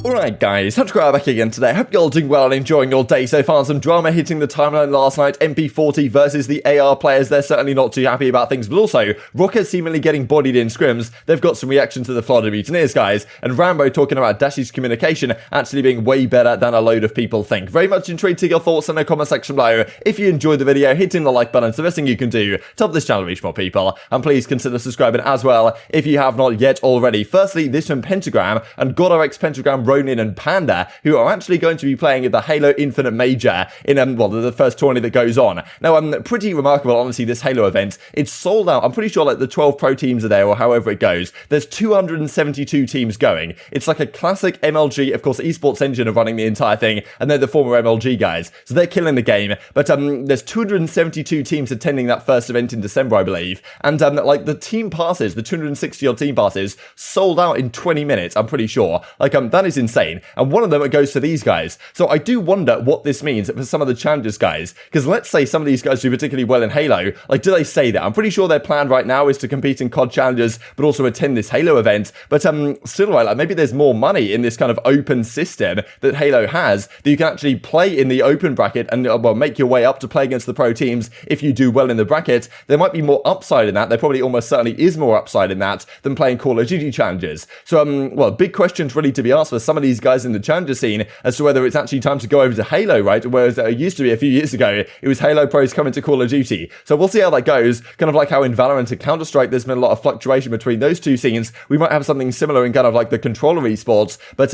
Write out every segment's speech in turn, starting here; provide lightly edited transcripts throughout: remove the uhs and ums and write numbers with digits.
Alright guys, TacticalRab back again today. Hope you're all doing well and enjoying your day so far. Some drama hitting the timeline last night. MP40 versus the AR players. They're certainly not too happy about things, but also Rokkr seemingly getting bodied in scrims. They've got some reaction to the Florida Mutineers guys, and Rambo talking about Dashy's communication actually being way better than a load of people think. Very much intrigued to your thoughts in the comment section below. If you enjoyed the video, hitting the like button is the best thing you can do to help this channel reach more people, and please consider subscribing as well if you have not yet already. Firstly, this from Pentagram and GodRx Pentagram, Ronin and Panda, who are actually going to be playing at the Halo Infinite Major in, the first tourney that goes on. Now, pretty remarkable, honestly, this Halo event. It's sold out. I'm pretty sure, like, the 12 pro teams are there, or however it goes. There's 272 teams going. It's like a classic MLG, of course, Esports engine are running the entire thing, and they're the former MLG guys. So they're killing the game. But there's 272 teams attending that first event in December, I believe. And, like, the team passes, the 260-odd team passes, sold out in 20 minutes, I'm pretty sure. Like, that is insane. And one of them goes to these guys. So I do wonder what this means for some of the challengers guys, because let's say some of these guys do particularly well in Halo. Like, do they stay there? I'm pretty sure their plan right now is to compete in COD challenges, but also attend this Halo event. But still, like, maybe there's more money in this kind of open system that Halo has, that you can actually play in the open bracket and make your way up to play against the pro teams. If you do well in the bracket, there might be more upside in that. There probably almost certainly is more upside in that than playing Call of Duty challenges. So big questions really to be asked for some of these guys in the challenger scene as to whether it's actually time to go over to Halo, right? Whereas it used to be a few years ago, it was Halo pros coming to Call of Duty. So we'll see how that goes. Kind of like how in Valorant and Counter-Strike, there's been a lot of fluctuation between those two scenes. We might have something similar in kind of like the controller esports, but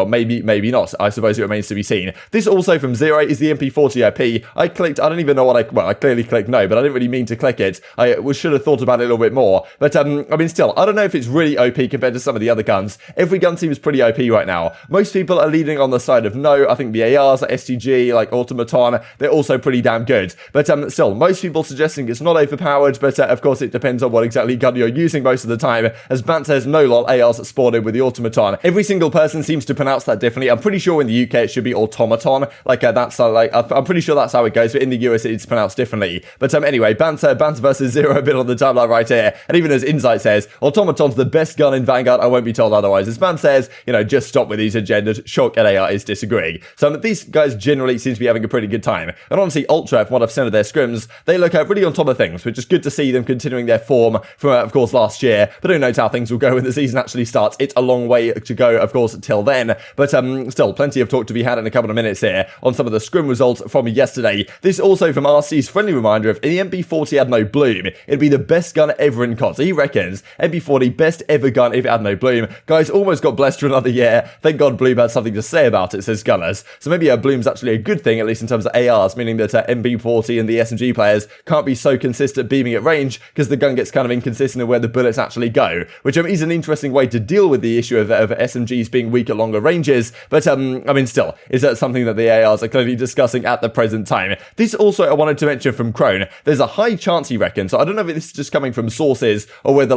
maybe not. I suppose it remains to be seen. This also from Zero is the MP40 IP. I don't even know what I clearly clicked no, but I didn't really mean to click it. I should have thought about it a little bit more. But still, I don't know if it's really OP compared to some of the other guns. Every gun seems pretty OP right now. Most people are leading on the side of no. I think the ARs, like STG, like Automaton, they're also pretty damn good. But still, most people suggesting it's not overpowered, but of course it depends on what exactly gun you're using most of the time. As Bance says, no lol, ARs spawned in with the Automaton. Every single person seems to pronounce that differently. I'm pretty sure in the UK it should be Automaton. Like that's I'm pretty sure that's how it goes, but in the US it's pronounced differently. But anyway, Bance versus Zero a bit on the timeline right here. And even as Insight says, Automaton's the best gun in Vanguard. I won't be told otherwise. As Bance says, just stop with these agendas. Shock and AR is disagreeing. So these guys generally seem to be having a pretty good time. And honestly, Ultra, from what I've seen of their scrims, they look really on top of things, which is good to see them continuing their form from, of course, last year. But who knows how things will go when the season actually starts. It's a long way to go, of course, till then. But still, plenty of talk to be had in a couple of minutes here on some of the scrim results from yesterday. This also from RC's friendly reminder of, if the MP40 had no bloom, it'd be the best gun ever in COD. So he reckons MP40 best ever gun if it had no bloom. Guys, almost got blessed for another year. Thank God Bloom had something to say about it, says Gunless. So maybe Bloom's actually a good thing, at least in terms of ARs, meaning that MP40 and the SMG players can't be so consistent beaming at range because the gun gets kind of inconsistent in where the bullets actually go, which is an interesting way to deal with the issue of SMGs being weak at longer ranges. But still, is that something that the ARs are clearly discussing at the present time? This also I wanted to mention from Crone. There's a high chance, he reckons, so I don't know if this is just coming from sources or whether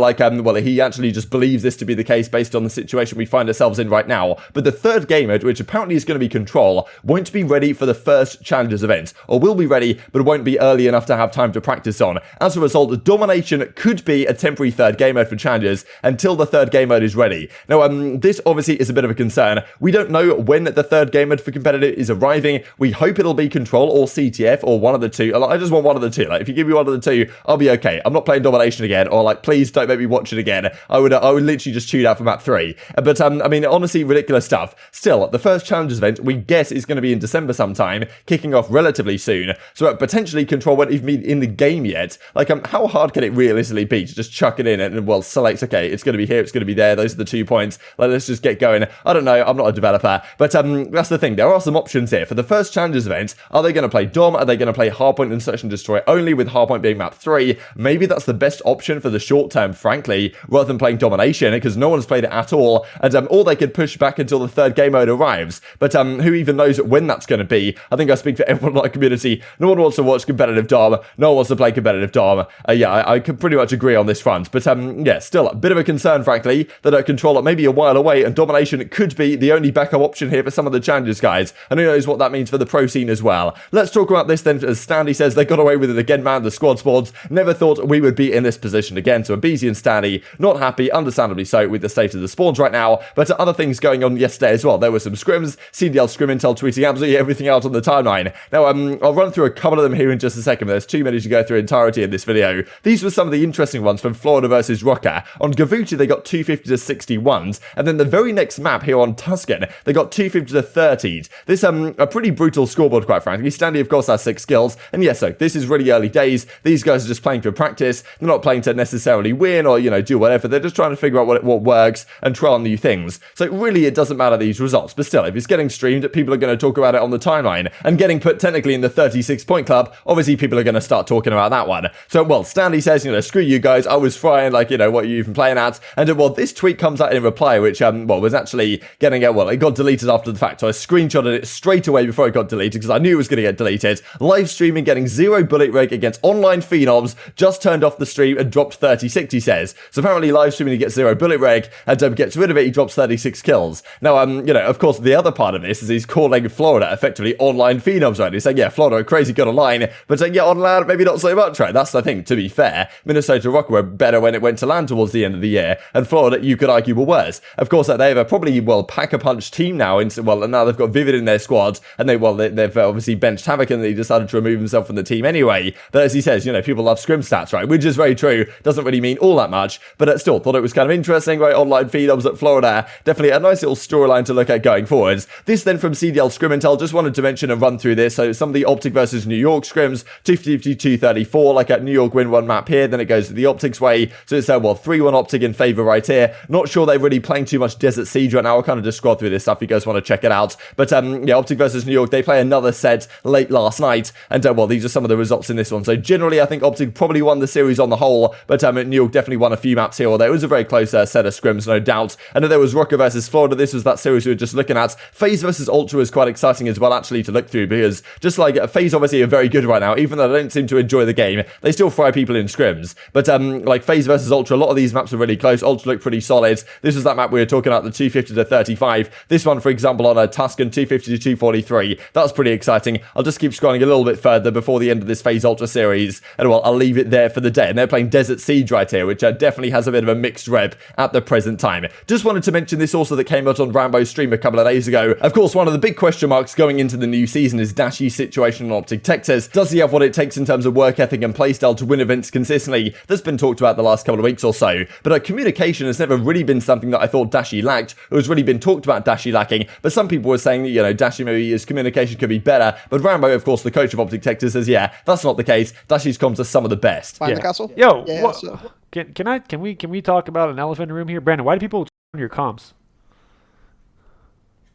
he actually just believes this to be the case based on the situation we find ourselves in right now. But the third game mode, which apparently is going to be Control, won't be ready for the first Challengers event, or will be ready, but won't be early enough to have time to practice on. As a result, the Domination could be a temporary third game mode for Challengers until the third game mode is ready. Now, this obviously is a bit of a concern. We don't know when the third game mode for competitive is arriving. We hope it'll be Control or CTF or one of the two. I just want one of the two. Like, if you give me one of the two, I'll be okay. I'm not playing Domination again, or like, please don't make me watch it again. I would literally just tune out for map 3. But honestly, ridiculous stuff. Still, the first Challengers event we guess is going to be in December sometime, kicking off relatively soon. So potentially Control won't even be in the game yet. Like, how hard can it realistically be to just chuck it in and select, okay, it's going to be here, it's going to be there, those are the 2 points, like, let's just get going. I don't know, I'm not a developer, but that's the thing, there are some options here. For the first Challengers event, are they going to play Dom? Are they going to play Hardpoint and Search and Destroy only, with Hardpoint being map 3? Maybe that's the best option for the short term, frankly, rather than playing Domination, because no one's played it at all, and or they could push back until the third game mode arrives. But who even knows when that's going to be? I think I speak for everyone in our community. No one wants to watch competitive Dom. No one wants to play competitive Dom. I can pretty much agree on this front. But still a bit of a concern, frankly, that Control may be a while away, and Domination could be the only backup option here for some of the Challengers guys. And who knows what that means for the pro scene as well. Let's talk about this then, as Standy says they got away with it again, man. The squad sports never thought we would be in this position again. So aBeZy and Standy not happy, understandably so, with the state of the spawns right now. But other things going going on yesterday as well. There were some scrims, CDL Scrim Intel tweeting absolutely everything out on the timeline. Now, I'll run through a couple of them here in just a second, but there's too many to go through entirety in this video. These were some of the interesting ones from Florida versus Rokkr. On Gavuti, they got 250 to 61s, and then the very next map here on Tuscan, they got 250 to 30s. This, a pretty brutal scoreboard, quite frankly. Standy, of course, has 6 kills, and yes, so this is really early days. These guys are just playing for practice. They're not playing to necessarily win or, you know, do whatever. They're just trying to figure out what works and try on new things. So really, it doesn't matter these results, but still, if it's getting streamed, people are going to talk about it on the timeline, and getting put technically in the 36-point club, obviously people are going to start talking about that one. So, well, Standy says, you know, screw you guys, I was frying, like, you know, what are you even playing at? And, well, this tweet comes out in reply, which, well, was actually getting out, well, it got deleted after the fact, so I screenshotted it straight away before it got deleted, because I knew it was going to get deleted. Live streaming, getting 0 bullet reg against online phenoms, just turned off the stream and dropped 36, he says. So apparently live streaming, he gets 0 bullet reg, and gets rid of it, he drops 36 kills. Now, you know, of course, the other part of this is he's calling Florida effectively online phenoms, right? He's saying, yeah, Florida are crazy good online, but saying, yeah, on land, maybe not so much, right? That's the thing, to be fair. Minnesota Rokkr were better when it went to land towards the end of the year, and Florida, you could argue, were worse. Of course, they have a probably, well, pack-a-punch team now, well, now they've got Vivid in their squad, and they've obviously benched Havoc, and they decided to remove himself from the team anyway. But as he says, you know, people love scrim stats, right? Which is very true, doesn't really mean all that much, but still thought it was kind of interesting, right? Online phenoms at Florida, definitely a nice little storyline to look at going forwards. This then from CDL Scrim Intel, just wanted to mention and run through this. So some of the Optic versus New York scrims, 250-234, like at New York win one map here, then it goes to the Optics way. So it's well, 3-1 Optic in favor right here. Not sure they're really playing too much Desert Siege right now. I'll kind of just scroll through this stuff if you guys want to check it out. But yeah, Optic versus New York, they play another set late last night, and well, these are some of the results in this one. So generally, I think Optic probably won the series on the whole, but New York definitely won a few maps here, although it was a very close set of scrims, no doubt. And then there was Rokkr versus Florida. This was that series we were just looking at. FaZe versus Ultra was quite exciting as well, actually, to look through, because just like FaZe obviously are very good right now, even though they don't seem to enjoy the game, they still fry people in scrims. But like FaZe versus Ultra, a lot of these maps are really close. Ultra looked pretty solid. This was that map we were talking about, the 250 to 35. This one, for example, on a Tuscan 250 to 243. That was pretty exciting. I'll just keep scrolling a little bit further before the end of this FaZe Ultra series, and well, I'll leave it there for the day. And they're playing Desert Siege right here, which definitely has a bit of a mixed rep at the present time. Just wanted to mention this also that came out on Rambo's stream a couple of days ago. Of course, one of the big question marks going into the new season is Dashy's situation in Optic Texas. Does he have what it takes in terms of work ethic and playstyle to win events consistently? That's been talked about the last couple of weeks or so. But communication has never really been something that I thought Dashy lacked. It was really been talked about Dashy lacking, but some people were saying that, you know, Dashy maybe his communication could be better. But Rambo, of course, the coach of Optic Texas, says, yeah, that's not the case. Dashy's comms are some of the best. Find the castle? Yo, yeah, can we talk about an elephant in the room here? Brandon, why do people on your comms?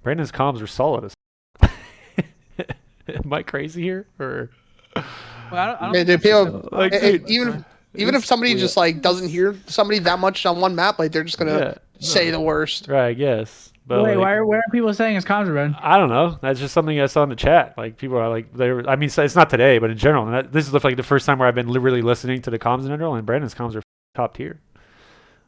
Brandon's comms are solid as am I crazy here? Or well, I don't think people, like, even if somebody just like doesn't hear somebody that much on one map, like they're just gonna say the worst. Right, I guess. But wait, like, why are people saying his comms are bad? I don't know. That's just something I saw in the chat. Like people are like, I mean, it's not today, but in general, and this is like the first time where I've been really listening to the comms in general, and Brandon's comms are top tier.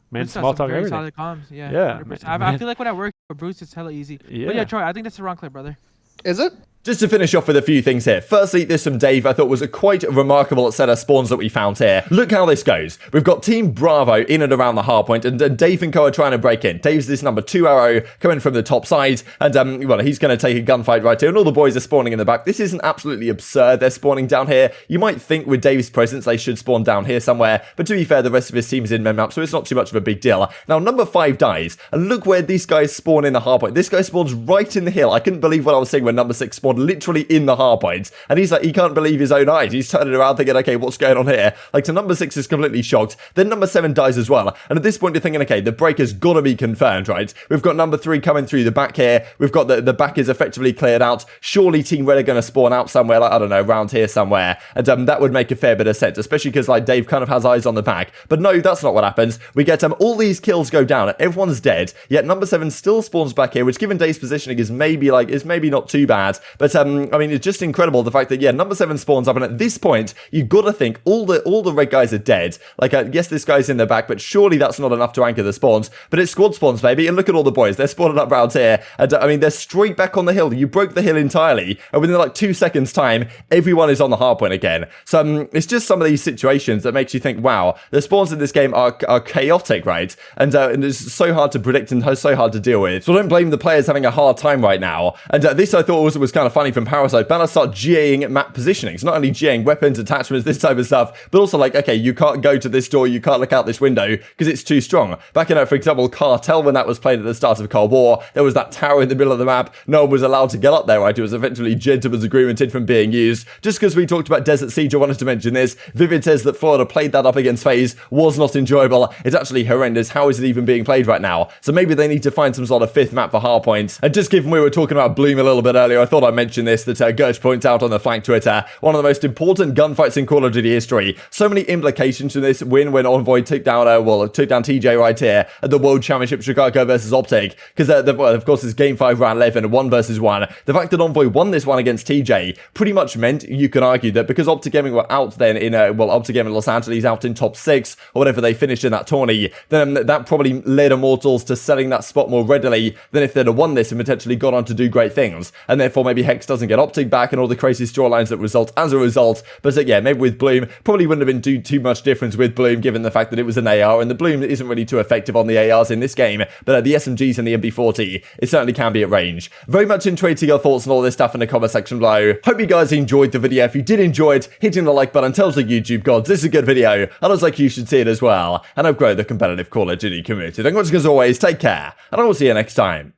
Man, small talk, everything. Solid comms, yeah. Yeah, I feel like when I work for Bruce, it's hella easy. Yeah. But yeah, Troy, I think that's the wrong clip, brother. Is it? Just to finish off with a few things here. Firstly, this from Dave I thought was a quite remarkable set of spawns that we found here. Look how this goes. We've got Team Bravo in and around the hardpoint, and Dave and Co are trying to break in. Dave's this number 2 arrow coming from the top side, and well, he's going to take a gunfight right here, and all the boys are spawning in the back. This isn't absolutely absurd. They're spawning down here. You might think with Dave's presence they should spawn down here somewhere, but to be fair, the rest of his team is in men map, so it's not too much of a big deal. Now, number 5 dies, and look where these guys spawn in the hardpoint. This guy spawns right in the hill. I couldn't believe what I was saying when number 6 spawned literally in the hardpoint, and he's like, he can't believe his own eyes. He's turning around thinking, okay, what's going on here? Like, so number 6 is completely shocked. Then number 7 dies as well, and at this point you're thinking, okay, the break has got to be confirmed, right? We've got number 3 coming through the back here. We've got the back is effectively cleared out. Surely Team Red are going to spawn out somewhere, like, I don't know, around here somewhere, and that would make a fair bit of sense, especially because like Dave kind of has eyes on the back. But no, that's not what happens. We get all these kills go down, and everyone's dead, yet number 7 still spawns back here, which given Dave's positioning is maybe not too bad, but But I mean, it's just incredible the fact that number 7 spawns up, and at this point you gotta think all the red guys are dead. Like yes, this guy's in the back, but surely that's not enough to anchor the spawns. But it's squad spawns, baby, and look at all the boys. They're spawning up round here, and I mean, they're straight back on the hill. You broke the hill entirely, and within like 2 seconds time, everyone is on the hardpoint again. So it's just some of these situations that makes you think, wow, the spawns in this game are chaotic, right? And it's so hard to predict and so hard to deal with. So I don't blame the players having a hard time right now. And this I thought also was kind of funny from Parasite. Bana start GAing map positioning. It's not only GAing weapons, attachments, this type of stuff, but also like, okay, you can't go to this door, you can't look out this window because it's too strong. Back in, for example, Cartel, when that was played at the start of Cold War, there was that tower in the middle of the map. No one was allowed to get up there, right? It was eventually gentleman's agreemented from being used. Just because we talked about Desert Siege, I wanted to mention this. Vivid says that Florida played that up against FaZe, was not enjoyable. It's actually horrendous. How is it even being played right now? So maybe they need to find some sort of 5th map for hardpoints. And just given we were talking about Bloom a little bit earlier, I thought I'd mention this, that Gertch points out on the flank Twitter, one of the most important gunfights in Call of Duty history. So many implications to this win when Envoy took down TJ right here at the World Championship Chicago versus Optic, because of course it's game 5 round 11, 1 versus 1. The fact that Envoy won this one against TJ pretty much meant you can argue that because Optic Gaming were out then in Optic Gaming Los Angeles out in top 6 or whatever they finished in that tourney, then that probably led Immortals to selling that spot more readily than if they'd have won this and potentially gone on to do great things. And therefore maybe Hex doesn't get Optic back and all the crazy storylines that result as a result. But maybe with Bloom, probably wouldn't have been too much difference with Bloom given the fact that it was an AR, and the Bloom isn't really too effective on the ARs in this game, but the SMGs and the MP40, it certainly can be at range. Very much intrigued to your thoughts on all this stuff in the comment section below. Hope you guys enjoyed the video. If you did enjoy it, hitting the like button tells the YouTube gods this is a good video, and I was like you should see it as well, and I've grown the competitive Call of Duty community. Thank you much as always, take care, and I will see you next time.